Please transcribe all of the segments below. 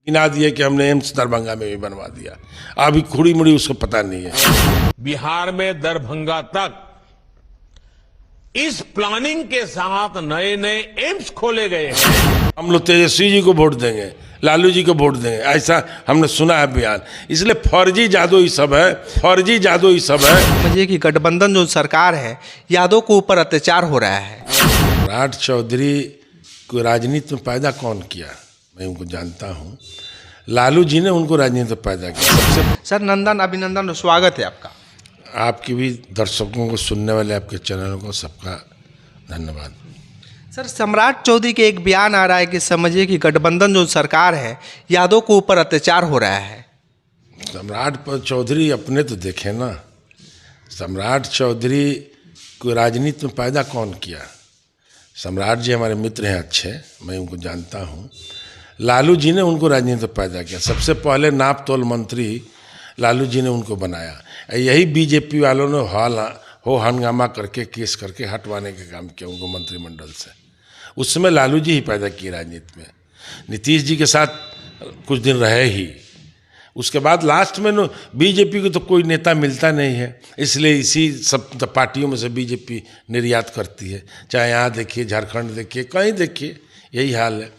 गिना दिए कि हमने एम्स दरभंगा में भी बनवा दिया। अभी खुड़ी मुड़ी उसको पता नहीं है। बिहार में दरभंगा तक इस प्लानिंग के साथ नए नए एम्स खोले गए हैं। हम लोग तेजस्वी जी को वोट देंगे, लालू जी को वोट देंगे, ऐसा हमने सुना है बयान। इसलिए फर्जी जादू ही सब है, फर्जी जादू ही सब है। समझिए कि गठबंधन जो सरकार है, यादव के ऊपर अत्याचार हो रहा है। सम्राट चौधरी को राजनीति में पैदा कौन किया, मैं उनको जानता हूँ। लालू जी ने उनको राजनीति में पैदा किया। सबसे सर नंदन अभिनंदन, स्वागत है आपका। आपकी भी दर्शकों को, सुनने वाले आपके चैनलों को सबका धन्यवाद। सर सम्राट चौधरी के एक बयान आ रहा है कि समझिए कि गठबंधन जो सरकार है, यादव के ऊपर अत्याचार हो रहा है। सम्राट चौधरी अपने तो देखे ना। सम्राट चौधरी को राजनीति में पैदा कौन किया। सम्राट जी हमारे मित्र हैं अच्छे, मैं उनको जानता हूँ। लालू जी ने उनको राजनीति में पैदा किया। सबसे पहले नाप तोल मंत्री लालू जी ने उनको बनाया। यही बीजेपी वालों ने हो हंगामा करके केस करके हटवाने का काम किया उनको मंत्रिमंडल से। उस समय लालू जी ही पैदा किए राजनीति में। नीतीश जी के साथ कुछ दिन रहे ही, उसके बाद लास्ट में बीजेपी को तो कोई नेता मिलता नहीं है, इसलिए इसी सब पार्टियों में से बीजेपी निर्यात करती है। चाहे यहाँ देखिए, झारखंड देखिए, कहीं देखिए, यही हाल है।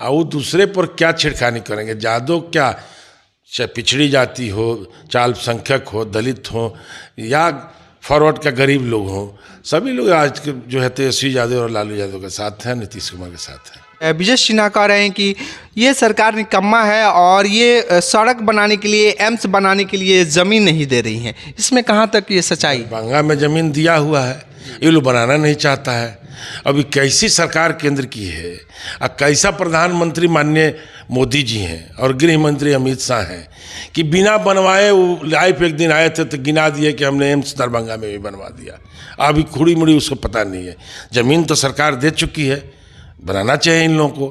और वो दूसरे पर क्या छिड़खानी करेंगे। जादव क्या, चाहे पिछड़ी जाति हो, चाहे अल्पसंख्यक हो, दलित हो या फॉरवर्ड का गरीब लोग हों, सभी लोग आज के जो है तेजस्वी यादव और लालू यादव के साथ हैं, नीतीश कुमार के साथ हैं। विजय सिन्हा कह रहे हैं कि ये सरकार निकम्मा है और ये सड़क बनाने के लिए, एम्स बनाने के लिए ज़मीन नहीं दे रही है। इसमें कहाँ तक ये सच्चाई? दरभंगा में ज़मीन दिया हुआ है, ये लोग बनाना नहीं चाहता है। अभी कैसी सरकार केंद्र की है और कैसा प्रधानमंत्री माननीय मोदी जी हैं और गृह मंत्री अमित शाह हैं कि बिना बनवाए वो लाइव एक दिन आए थे तो गिना दिए कि हमने एम्स दरभंगा में भी बनवा दिया। अभी खुड़ी मुड़ी उसको पता नहीं है। ज़मीन तो सरकार दे चुकी है, बनाना चाहिए इन लोगों को।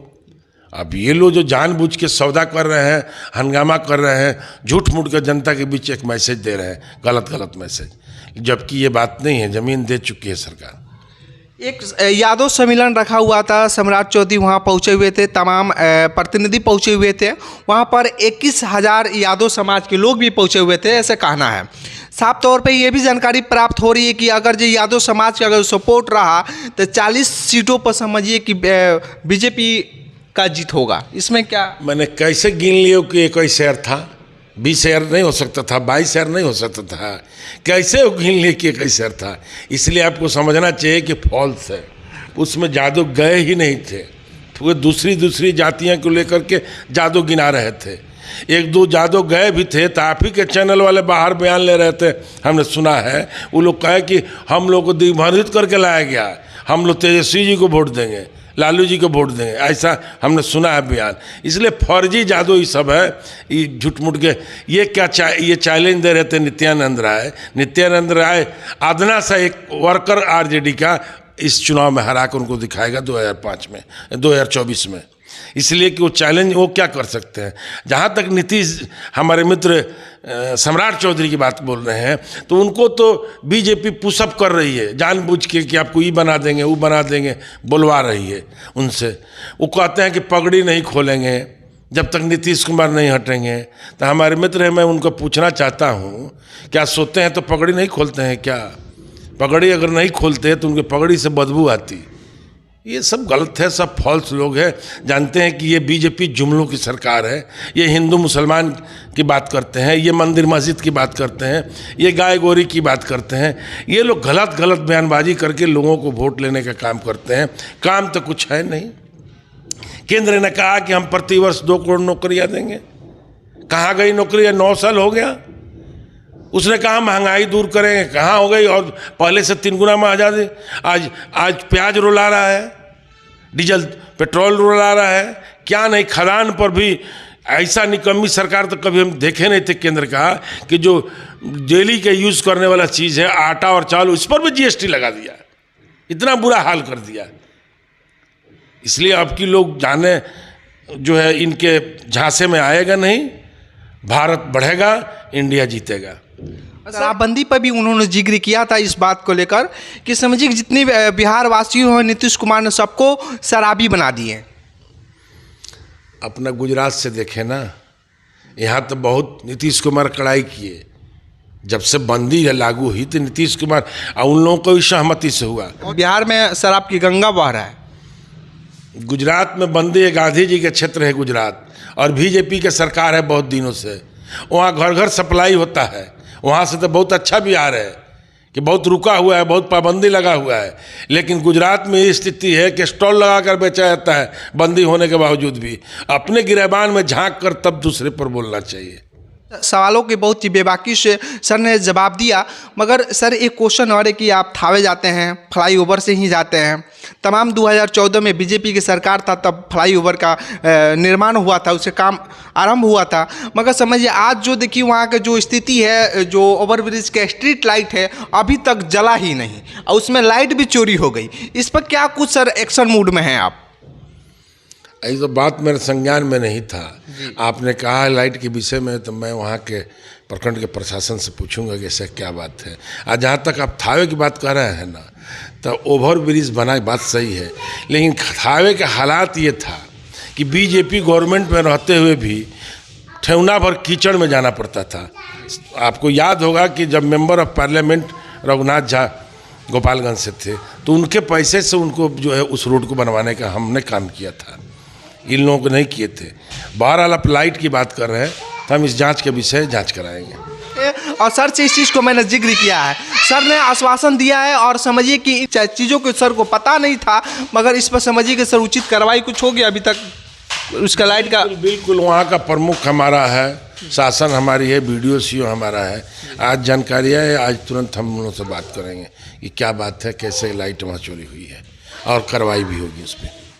अब ये लोग जो जानबूझ के सौदा कर रहे हैं, हंगामा कर रहे हैं, झूठ मूठ कर जनता के बीच एक मैसेज दे रहे हैं, गलत मैसेज, जबकि ये बात नहीं है। ज़मीन दे चुकी है सरकार। एक यादव सम्मेलन रखा हुआ था, सम्राट चौधरी वहाँ पहुँचे हुए थे, तमाम प्रतिनिधि पहुँचे हुए थे। वहाँ पर 21,000 यादव समाज के लोग भी पहुँचे हुए थे, ऐसे कहना है। साफ तौर पे ये भी जानकारी प्राप्त हो रही है कि अगर जो यादव समाज का अगर सपोर्ट रहा तो 40 सीटों पर समझिए कि बीजेपी का जीत होगा। इसमें क्या मैंने कैसे गिन लिया कि एक ही शेयर था, 20 शेयर नहीं हो सकता था, 22 शेयर नहीं हो सकता था, कैसे वो गिन लिए कि एक ही शेयर था। इसलिए आपको समझना चाहिए कि फॉल्स है, उसमें जादव गए ही नहीं थे। वो दूसरी जातियां को लेकर के जादव गिना रहे थे। एक दो जादव गए भी थे तो आप ही के चैनल वाले बाहर बयान ले रहे थे, हमने सुना है। वो लोग कहे कि हम लोग को दिग्भ्रमित करके लाया गया, हम लोग तेजस्वी जी को वोट देंगे, लालू जी को वोट देंगे, ऐसा हमने सुना है बयान। इसलिए फर्जी जादू ही सब है, ये झूठ मूठ के। ये क्या ये चैलेंज दे रहे थे नित्यानंद राय आदना सा एक वर्कर आरजेडी का इस चुनाव में हरा कर उनको दिखाएगा 2024 में। इसलिए कि वो चैलेंज वो क्या कर सकते हैं। जहाँ तक नीतीश हमारे मित्र सम्राट चौधरी की बात बोल रहे हैं, तो उनको तो बीजेपी पुशअप कर रही है जानबूझ के कि आपको ये बना देंगे, वो बना देंगे, बुलवा रही है उनसे। वो कहते हैं कि पगड़ी नहीं खोलेंगे जब तक नीतीश कुमार नहीं हटेंगे। तो हमारे मित्र हैं, मैं उनको पूछना चाहता हूँ, क्या सोते हैं तो पगड़ी नहीं खोलते हैं क्या? पगड़ी अगर नहीं खोलते तो उनके पगड़ी से बदबू आती। ये सब गलत है, सब फॉल्स लोग हैं। जानते हैं कि ये बीजेपी जुमलों की सरकार है। ये हिंदू मुसलमान की बात करते हैं, ये मंदिर मस्जिद की बात करते हैं, ये गाय गोरी की बात करते हैं। ये लोग गलत बयानबाजी करके लोगों को वोट लेने का काम करते हैं। काम तो कुछ है नहीं। केंद्र ने कहा कि हम प्रतिवर्ष 2 करोड़ नौकरियां देंगे। कहाँ गई नौकरियां? 9 साल हो गया। उसने कहा महंगाई दूर करेंगे, कहाँ हो गई? और पहले से 3 गुना में आज़ादी। आज प्याज रुला रहा है, डीजल पेट्रोल रुला रहा है, क्या नहीं। खदान पर भी ऐसा निकम्मी सरकार तो कभी हम देखे नहीं थे केंद्र का, कि जो डेली के यूज़ करने वाला चीज़ है आटा और चावल, उस पर भी जीएसटी लगा दिया। इतना बुरा हाल कर दिया। इसलिए अब की लोग जाने जो है इनके झांसे में आएगा नहीं। भारत बढ़ेगा, इंडिया जीतेगा। शराबबंदी पर भी उन्होंने जिक्र किया था इस बात को लेकर कि समझिए जितने बिहार वासियों हैं, नीतीश कुमार ने सबको शराबी बना दिए। अपना गुजरात से देखें ना, यहाँ तो बहुत नीतीश कुमार कड़ाई किए। जब से बंदी है लागू हुई तो नीतीश कुमार और उन लोगों को भी सहमति से हुआ। बिहार में शराब की गंगा बह रहा है। गुजरात में बंदी है, गांधी जी के क्षेत्र है गुजरात, और बीजेपी के सरकार है बहुत दिनों से। वहाँ घर घर सप्लाई होता है, वहाँ से तो बहुत अच्छा बिहार है कि बहुत रुका हुआ है, बहुत पाबंदी लगा हुआ है। लेकिन गुजरात में ये स्थिति है कि स्टॉल लगा कर बेचा जाता है बंदी होने के बावजूद भी। अपने गिरबान में झांक कर तब दूसरे पर बोलना चाहिए। सवालों के बहुत ही बेबाकी से सर ने जवाब दिया, मगर सर एक क्वेश्चन और है कि आप थावे जाते हैं, फ्लाईओवर से ही जाते हैं। तमाम 2014 में बीजेपी की सरकार था, तब फ्लाईओवर का निर्माण हुआ था, उससे काम आरंभ हुआ था। मगर समझिए आज जो देखिए वहाँ की जो स्थिति है, जो ओवरब्रिज के स्ट्रीट लाइट है अभी तक जला ही नहीं, और उसमें लाइट भी चोरी हो गई। इस पर क्या कुछ सर एक्शन मूड में हैं आप? ऐसी तो बात मेरे संज्ञान में नहीं था। आपने कहा है लाइट के विषय में, तो मैं वहाँ के प्रखंड के प्रशासन से पूछूंगा कि ऐसा क्या बात है। आज जहाँ तक आप थावे की बात कर रहे हैं ना, तो ओवर ब्रिज बना, बात सही है, लेकिन थावे के हालात ये था कि बीजेपी गवर्नमेंट में रहते हुए भी ठेवना भर कीचड़ में जाना पड़ता था। आपको याद होगा कि जब member of parliament Raghunath Jha Gopalganj से थे, तो उनके पैसे से उनको जो है उस रोड को बनवाने का हमने काम किया था, इन लोगों को नहीं किए थे। बहरहाल आप लाइट की बात कर रहे हैं, तो हम इस जांच के विषय जांच कराएंगे। और सर से इस चीज़ को मैंने जिक्र किया है, सर ने आश्वासन दिया है, और समझिए कि चीज़ों को सर को पता नहीं था, मगर इस पर समझिए कि सर उचित कार्रवाई कुछ होगी अभी तक उसका लाइट का। बिल्कुल वहाँ का प्रमुख हमारा है, शासन हमारी है, BDO CO हमारा है। आज जानकारी है, आज तुरंत हम लोगों से बात करेंगे कि क्या बात है, कैसे लाइट वहाँ चोरी हुई है, और कार्रवाई भी होगी उस पर।